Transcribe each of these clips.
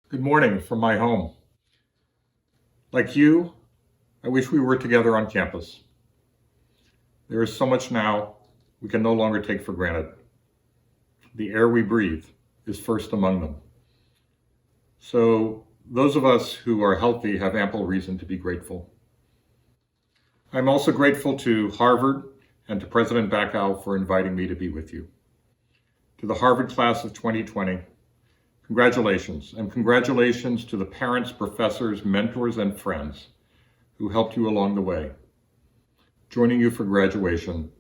Good morning from my home. Like you, I wish we were together on campus. There is so much now we can no longer take for granted. The air we breathe is first among them. So those of us who are healthy have ample reason to be grateful. I'm also grateful to Harvard and to President Bacow for inviting me to be with you. To the Harvard class of 2020, congratulations, and congratulations to the parents, professors, mentors, and friends who helped you along the way. Joining you for graduation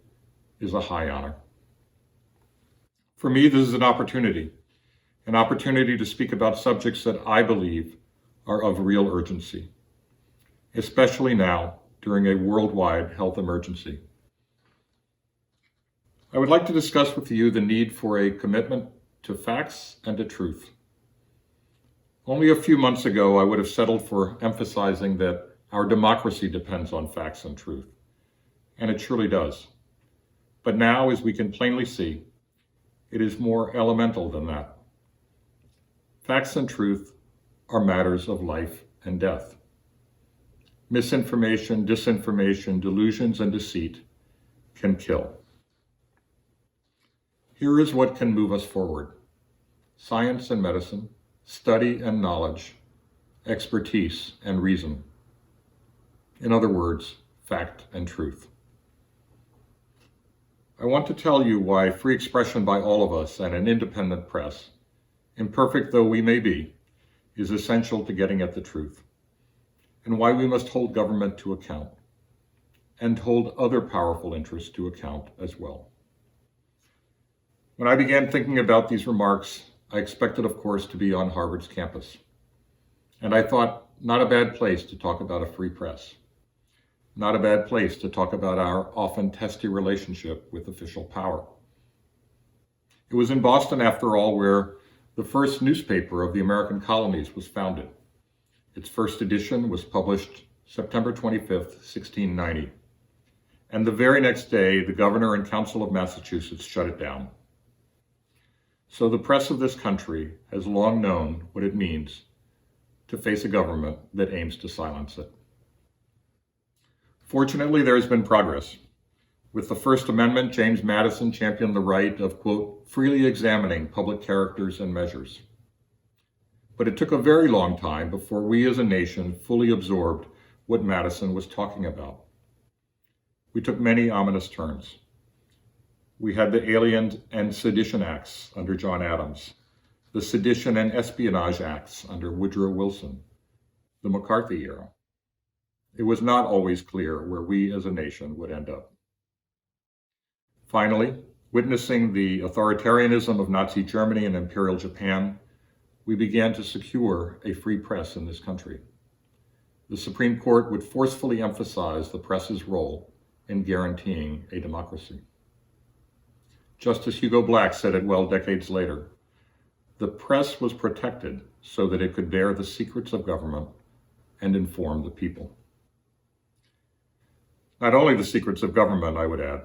is a high honor. For me, this is an opportunity to speak about subjects that I believe are of real urgency, especially now during a worldwide health emergency. I would like to discuss with you the need for a commitment to facts and to truth. Only a few months ago, I would have settled for emphasizing that our democracy depends on facts and truth, and it surely does. But now, as we can plainly see, it is more elemental than that. Facts and truth are matters of life and death. Misinformation, disinformation, delusions, and deceit can kill. Here is what can move us forward: science and medicine, study and knowledge, expertise and reason. In other words, fact and truth. I want to tell you why free expression by all of us and an independent press, imperfect though we may be, is essential to getting at the truth, and why we must hold government to account, and hold other powerful interests to account as well. When I began thinking about these remarks, I expected, of course, to be on Harvard's campus. And I thought, not a bad place to talk about a free press. Not a bad place to talk about our often testy relationship with official power. It was in Boston, after all, where the first newspaper of the American colonies was founded. Its first edition was published September 25th, 1690. And the very next day, the Governor and Council of Massachusetts shut it down. So the press of this country has long known what it means to face a government that aims to silence it. Fortunately, there has been progress. With the First Amendment, James Madison championed the right of, quote, freely examining public characters and measures. But it took a very long time before we as a nation fully absorbed what Madison was talking about. We took many ominous turns. We had the Alien and Sedition Acts under John Adams, the Sedition and Espionage Acts under Woodrow Wilson, the McCarthy era. It was not always clear where we as a nation would end up. Finally, witnessing the authoritarianism of Nazi Germany and Imperial Japan, we began to secure a free press in this country. The Supreme Court would forcefully emphasize the press's role in guaranteeing a democracy. Justice Hugo Black said it well decades later: the press was protected so that it could bear the secrets of government and inform the people. Not only the secrets of government, I would add.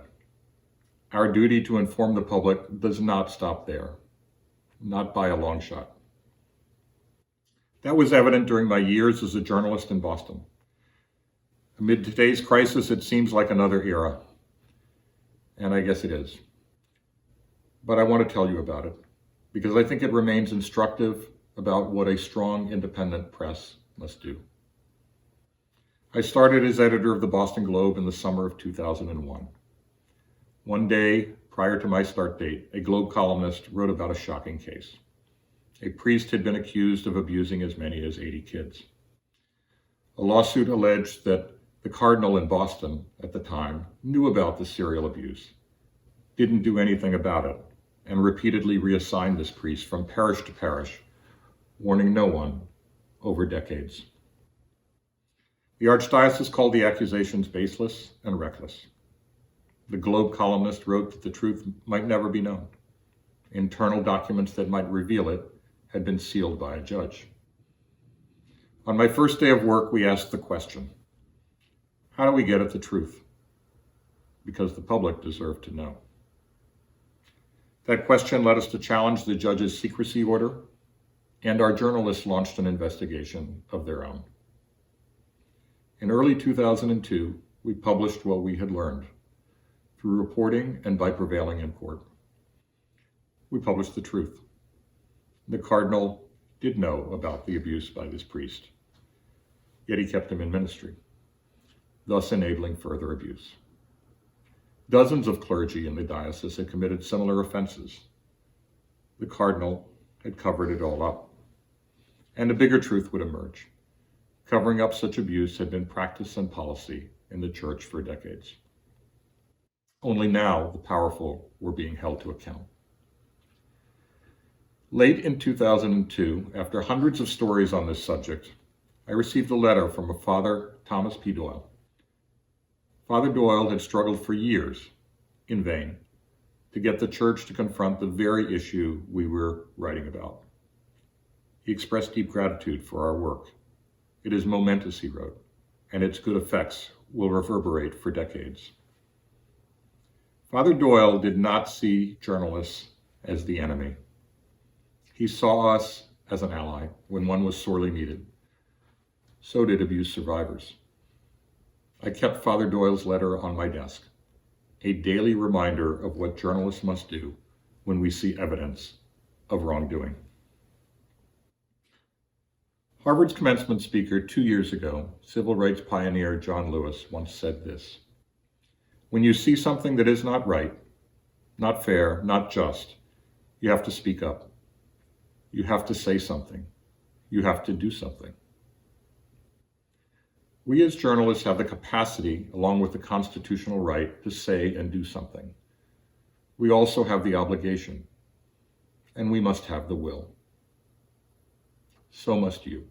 Our duty to inform the public does not stop there, not by a long shot. That was evident during my years as a journalist in Boston. Amid today's crisis, it seems like another era, and I guess it is. But I want to tell you about it, because I think it remains instructive about what a strong, independent press must do. I started as editor of the Boston Globe in the summer of 2001. One day, prior to my start date, a Globe columnist wrote about a shocking case. A priest had been accused of abusing as many as 80 kids. A lawsuit alleged that the cardinal in Boston at the time knew about the serial abuse, didn't do anything about it, and repeatedly reassigned this priest from parish to parish, warning no one over decades. The Archdiocese called the accusations baseless and reckless. The Globe columnist wrote that the truth might never be known. Internal documents that might reveal it had been sealed by a judge. On my first day of work, we asked the question: how do we get at the truth? Because the public deserved to know. That question led us to challenge the judge's secrecy order and our journalists launched an investigation of their own. In early 2002, we published what we had learned through reporting and by prevailing in court. We published the truth. The cardinal did know about the abuse by this priest, yet he kept him in ministry, thus enabling further abuse. Dozens of clergy in the diocese had committed similar offenses. The cardinal had covered it all up, and a bigger truth would emerge. Covering up such abuse had been practice and policy in the church for decades. Only now the powerful were being held to account. Late in 2002, after hundreds of stories on this subject, I received a letter from a Father Thomas P. Doyle. Father Doyle had struggled for years, in vain, to get the church to confront the very issue we were writing about. He expressed deep gratitude for our work. It is momentous, he wrote, and its good effects will reverberate for decades. Father Doyle did not see journalists as the enemy. He saw us as an ally when one was sorely needed. So did abuse survivors. I kept Father Doyle's letter on my desk, a daily reminder of what journalists must do when we see evidence of wrongdoing. Harvard's commencement speaker 2 years ago, civil rights pioneer John Lewis, once said this: "When you see something that is not right, not fair, not just, you have to speak up. You have to say something. You have to do something." We as journalists have the capacity, along with the constitutional right, to say and do something. We also have the obligation, and we must have the will. So must you.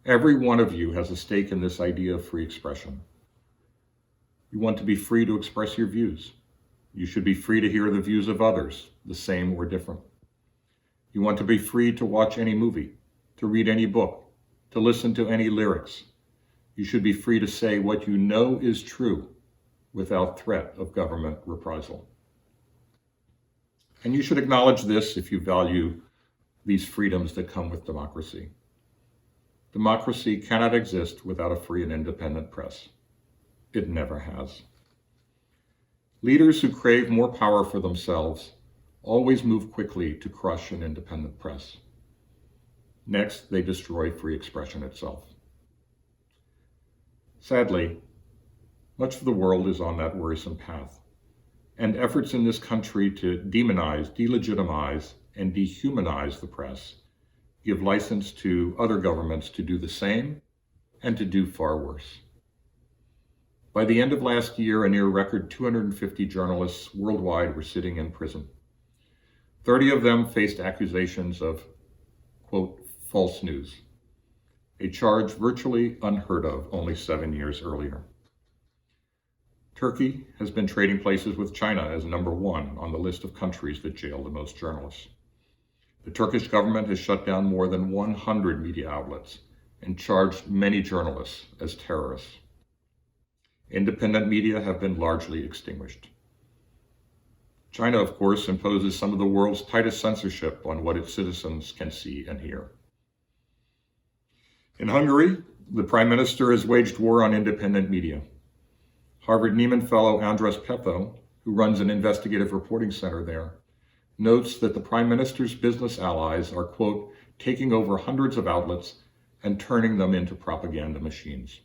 Every one of you has a stake in this idea of free expression. You want to be free to express your views. You should be free to hear the views of others, the same or different. You want to be free to watch any movie, to read any book, to listen to any lyrics. You should be free to say what you know is true without threat of government reprisal. And you should acknowledge this if you value these freedoms that come with democracy. Democracy cannot exist without a free and independent press. It never has. Leaders who crave more power for themselves always move quickly to crush an independent press. Next, they destroy free expression itself. Sadly, much of the world is on that worrisome path, and efforts in this country to demonize, delegitimize, and dehumanize the press give license to other governments to do the same and to do far worse. By the end of last year, a near record 250 journalists worldwide were sitting in prison. 30 of them faced accusations of, quote, false news, a charge virtually unheard of only 7 years earlier. Turkey has been trading places with China as number one on the list of countries that jail the most journalists. The Turkish government has shut down more than 100 media outlets and charged many journalists as terrorists. Independent media have been largely extinguished. China, of course, imposes some of the world's tightest censorship on what its citizens can see and hear. In Hungary, the Prime Minister has waged war on independent media. Harvard Nieman Fellow Andras Petho, who runs an investigative reporting center there, notes that the Prime Minister's business allies are, quote, taking over hundreds of outlets and turning them into propaganda machines.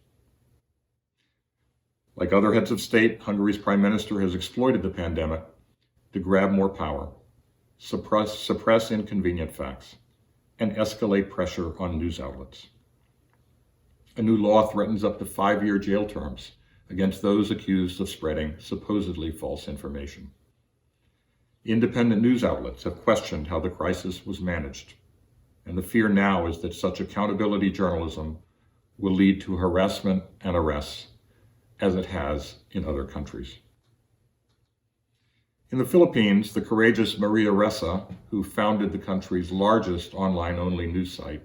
Like other heads of state, Hungary's Prime Minister has exploited the pandemic to grab more power, suppress inconvenient facts, and escalate pressure on news outlets. A new law threatens up to 5-year jail terms against those accused of spreading supposedly false information. Independent news outlets have questioned how the crisis was managed, and the fear now is that such accountability journalism will lead to harassment and arrests, as it has in other countries. In the Philippines, the courageous Maria Ressa, who founded the country's largest online-only news site,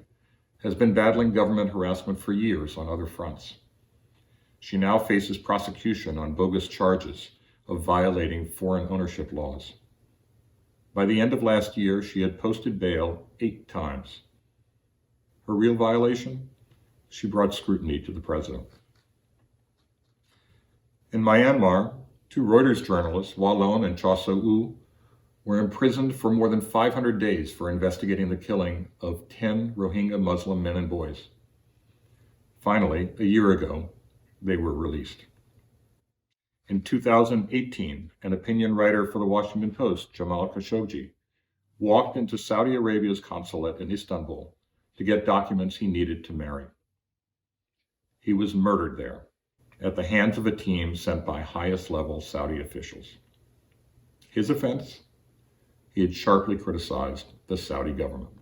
has been battling government harassment for years on other fronts. She now faces prosecution on bogus charges of violating foreign ownership laws. By the end of last year, she had posted bail 8 times Her real violation? She brought scrutiny to the president. In Myanmar, 2 Reuters journalists, Wallon and Chaw So-u, were imprisoned for more than 500 days for investigating the killing of 10 Rohingya Muslim men and boys. Finally, a year ago, they were released. In 2018, an opinion writer for the Washington Post, Jamal Khashoggi, walked into Saudi Arabia's consulate in Istanbul to get documents he needed to marry. He was murdered there at the hands of a team sent by highest-level Saudi officials. His offense? He had sharply criticized the Saudi government.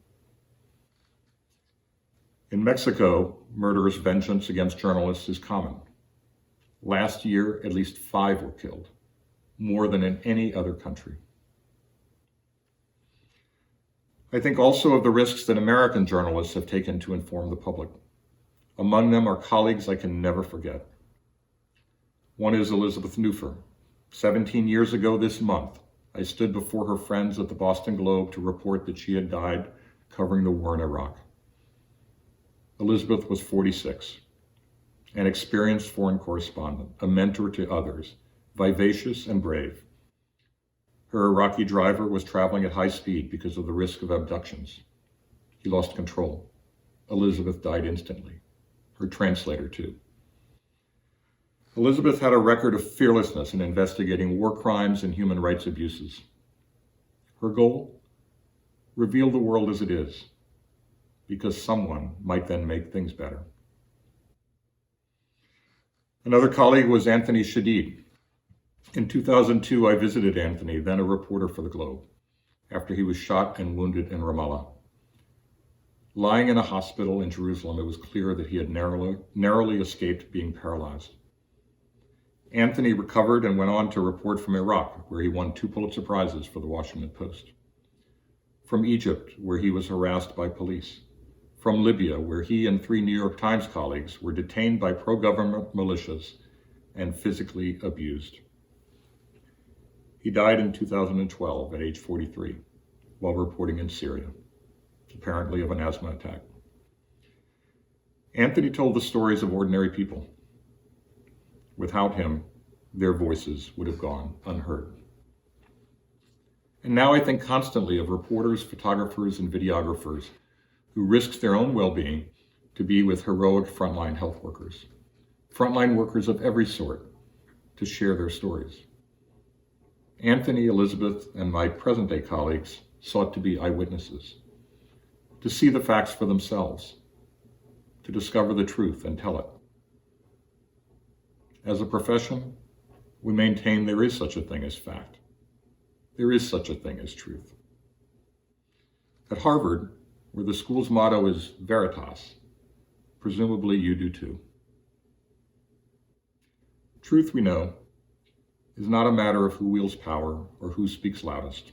In Mexico, murderous vengeance against journalists is common. Last year, at least 5 were killed, more than in any other country. I think also of the risks that American journalists have taken to inform the public. Among them are colleagues I can never forget. One is Elizabeth Newfer. 17 years ago this month, I stood before her friends at the Boston Globe to report that she had died covering the war in Iraq. Elizabeth was 46, an experienced foreign correspondent, a mentor to others, vivacious and brave. Her Iraqi driver was traveling at high speed because of the risk of abductions. He lost control. Elizabeth died instantly. Her translator, too. Elizabeth had a record of fearlessness in investigating war crimes and human rights abuses. Her goal? Reveal the world as it is, because someone might then make things better. Another colleague was Anthony Shadid. In 2002, I visited Anthony, then a reporter for the Globe, after he was shot and wounded in Ramallah. Lying in a hospital in Jerusalem, it was clear that he had narrowly escaped being paralyzed. Anthony recovered and went on to report from Iraq, where he won 2 Pulitzer Prizes for the Washington Post. From Egypt, where he was harassed by police. From Libya, where he and 3 New York Times colleagues were detained by pro-government militias and physically abused. He died in 2012 at age 43 while reporting in Syria, apparently of an asthma attack. Anthony told the stories of ordinary people. Without him, their voices would have gone unheard. And now I think constantly of reporters, photographers, and videographers who risked their own well-being to be with heroic frontline health workers, frontline workers of every sort, to share their stories. Anthony, Elizabeth, and my present-day colleagues sought to be eyewitnesses, to see the facts for themselves, to discover the truth and tell it. As a profession, we maintain there is such a thing as fact. There is such a thing as truth. At Harvard, where the school's motto is Veritas, presumably you do too. Truth, we know, is not a matter of who wields power or who speaks loudest.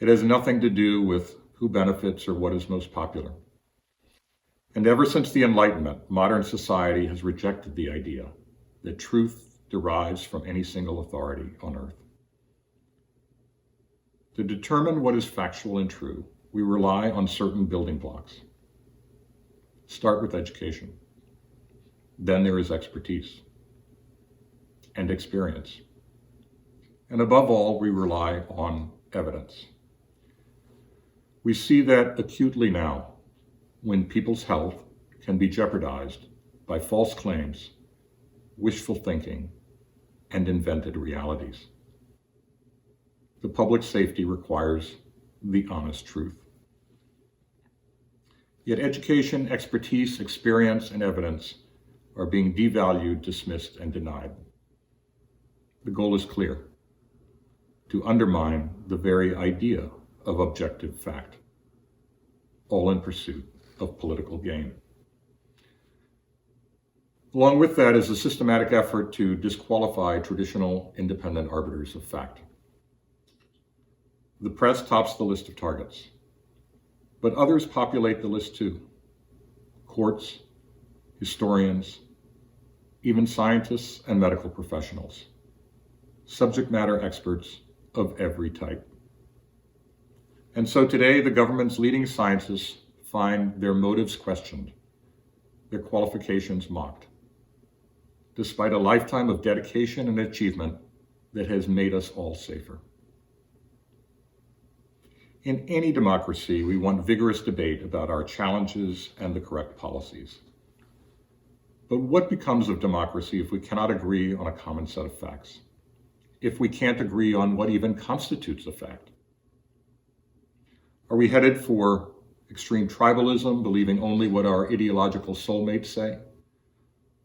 It has nothing to do with who benefits or what is most popular. And ever since the Enlightenment, modern society has rejected the idea that truth derives from any single authority on earth. To determine what is factual and true, we rely on certain building blocks. Start with education. Then there is expertise and experience. And above all, we rely on evidence. We see that acutely now, when people's health can be jeopardized by false claims, wishful thinking, and invented realities. The public safety requires the honest truth. Yet education, expertise, experience, and evidence are being devalued, dismissed, and denied. The goal is clear: to undermine the very idea of objective fact, all in pursuit of political gain. Along with that is a systematic effort to disqualify traditional independent arbiters of fact. The press tops the list of targets, but others populate the list too. Courts, historians, even scientists and medical professionals, subject matter experts of every type. And so today, the government's leading scientists find their motives questioned, their qualifications mocked, despite a lifetime of dedication and achievement that has made us all safer. In any democracy, we want vigorous debate about our challenges and the correct policies. But what becomes of democracy if we cannot agree on a common set of facts? If we can't agree on what even constitutes a fact? Are we headed for extreme tribalism, believing only what our ideological soulmates say?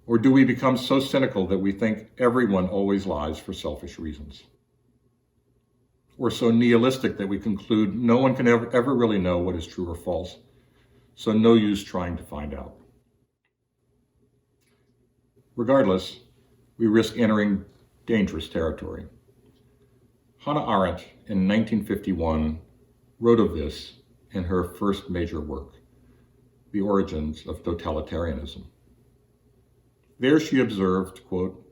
Or do we become so cynical that we think everyone always lies for selfish reasons? Or so nihilistic that we conclude no one can ever really know what is true or false, so no use trying to find out? Regardless, we risk entering dangerous territory. Hannah Arendt in 1951 wrote of this in her first major work, The Origins of Totalitarianism. There she observed, quote,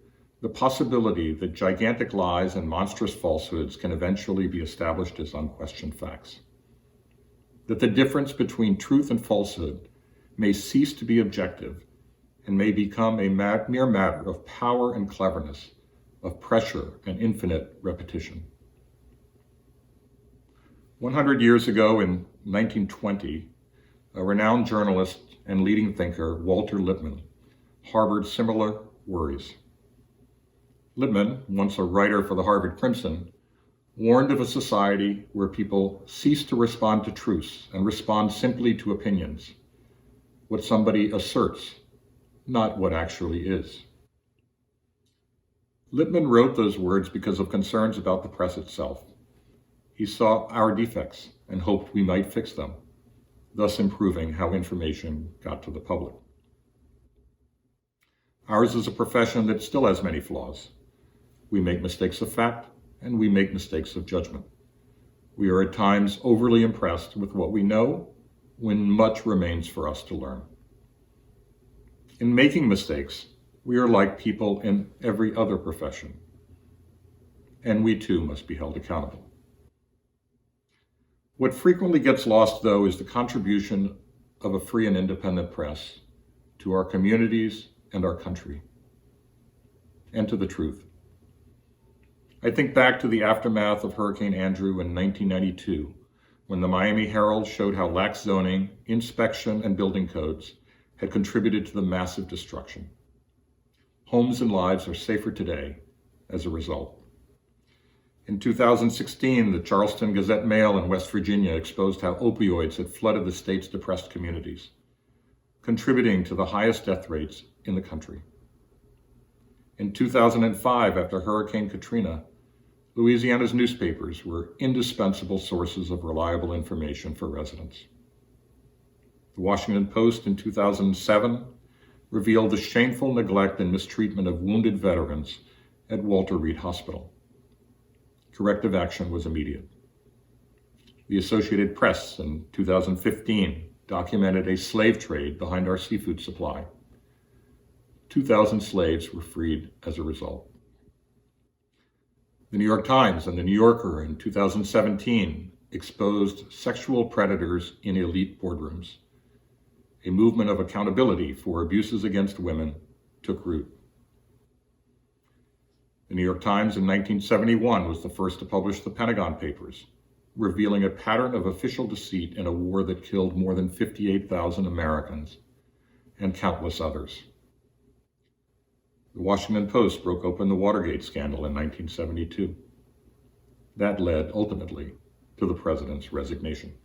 the possibility that gigantic lies and monstrous falsehoods can eventually be established as unquestioned facts. That the difference between truth and falsehood may cease to be objective and may become a mere matter of power and cleverness, of pressure and infinite repetition. 100 years ago in 1920, a renowned journalist and leading thinker, Walter Lippmann, harbored similar worries. Lippmann, once a writer for the Harvard Crimson, warned of a society where people cease to respond to truths and respond simply to opinions, what somebody asserts, not what actually is. Lippmann wrote those words because of concerns about the press itself. He saw our defects and hoped we might fix them, thus improving how information got to the public. Ours is a profession that still has many flaws. We make mistakes of fact, and we make mistakes of judgment. We are at times overly impressed with what we know, when much remains for us to learn. In making mistakes, we are like people in every other profession, and we too must be held accountable. What frequently gets lost, though, is the contribution of a free and independent press to our communities and our country, and to the truth. I think back to the aftermath of Hurricane Andrew in 1992, when the Miami Herald showed how lax zoning, inspection, and building codes had contributed to the massive destruction. Homes and lives are safer today as a result. In 2016, the Charleston Gazette-Mail in West Virginia exposed how opioids had flooded the state's depressed communities, contributing to the highest death rates in the country. In 2005, after Hurricane Katrina, Louisiana's newspapers were indispensable sources of reliable information for residents. The Washington Post in 2007 revealed the shameful neglect and mistreatment of wounded veterans at Walter Reed Hospital. Corrective action was immediate. The Associated Press in 2015 documented a slave trade behind our seafood supply. 2,000 slaves were freed as a result. The New York Times and the New Yorker in 2017 exposed sexual predators in elite boardrooms. A movement of accountability for abuses against women took root. The New York Times in 1971 was the first to publish the Pentagon Papers, revealing a pattern of official deceit in a war that killed more than 58,000 Americans and countless others. The Washington Post broke open the Watergate scandal in 1972. That led, ultimately, to the president's resignation.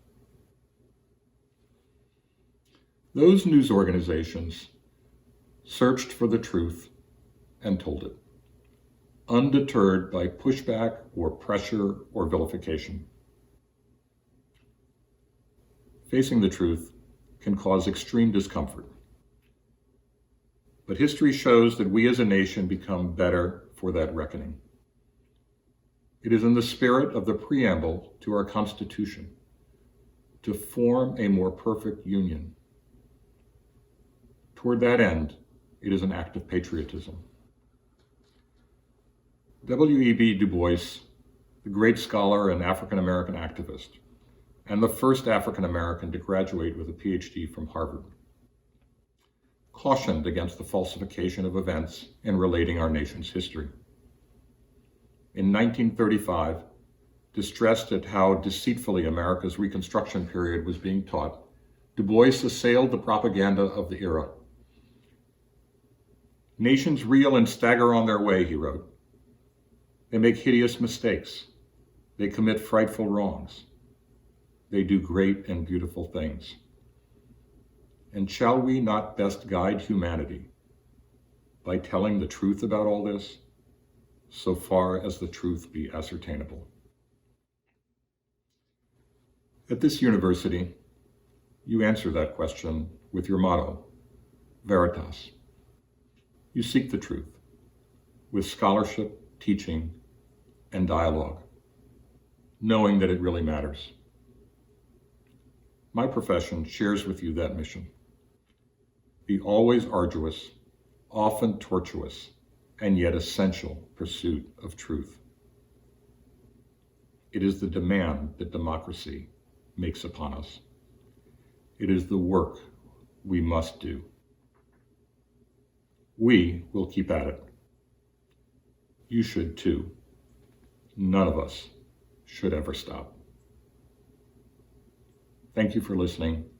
Those news organizations searched for the truth and told it, undeterred by pushback or pressure or vilification. Facing the truth can cause extreme discomfort. But history shows that we as a nation become better for that reckoning. It is in the spirit of the preamble to our Constitution to form a more perfect union. Toward that end, it is an act of patriotism. W.E.B. Du Bois, the great scholar and African-American activist, and the first African American to graduate with a PhD from Harvard, cautioned against the falsification of events in relating our nation's history. In 1935, distressed at how deceitfully America's Reconstruction period was being taught, Du Bois assailed the propaganda of the era. "Nations reel and stagger on their way," he wrote. "They make hideous mistakes. They commit frightful wrongs. They do great and beautiful things. And shall we not best guide humanity by telling the truth about all this, so far as the truth be ascertainable?" At this university, you answer that question with your motto, Veritas. You seek the truth with scholarship, teaching, and dialogue, knowing that it really matters. My profession shares with you that mission. The always arduous, often tortuous, and yet essential pursuit of truth. It is the demand that democracy makes upon us. It is the work we must do. We will keep at it. You should too. None of us should ever stop. Thank you for listening.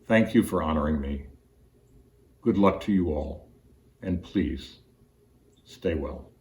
Thank you for honoring me. Good luck to you all, and please stay well.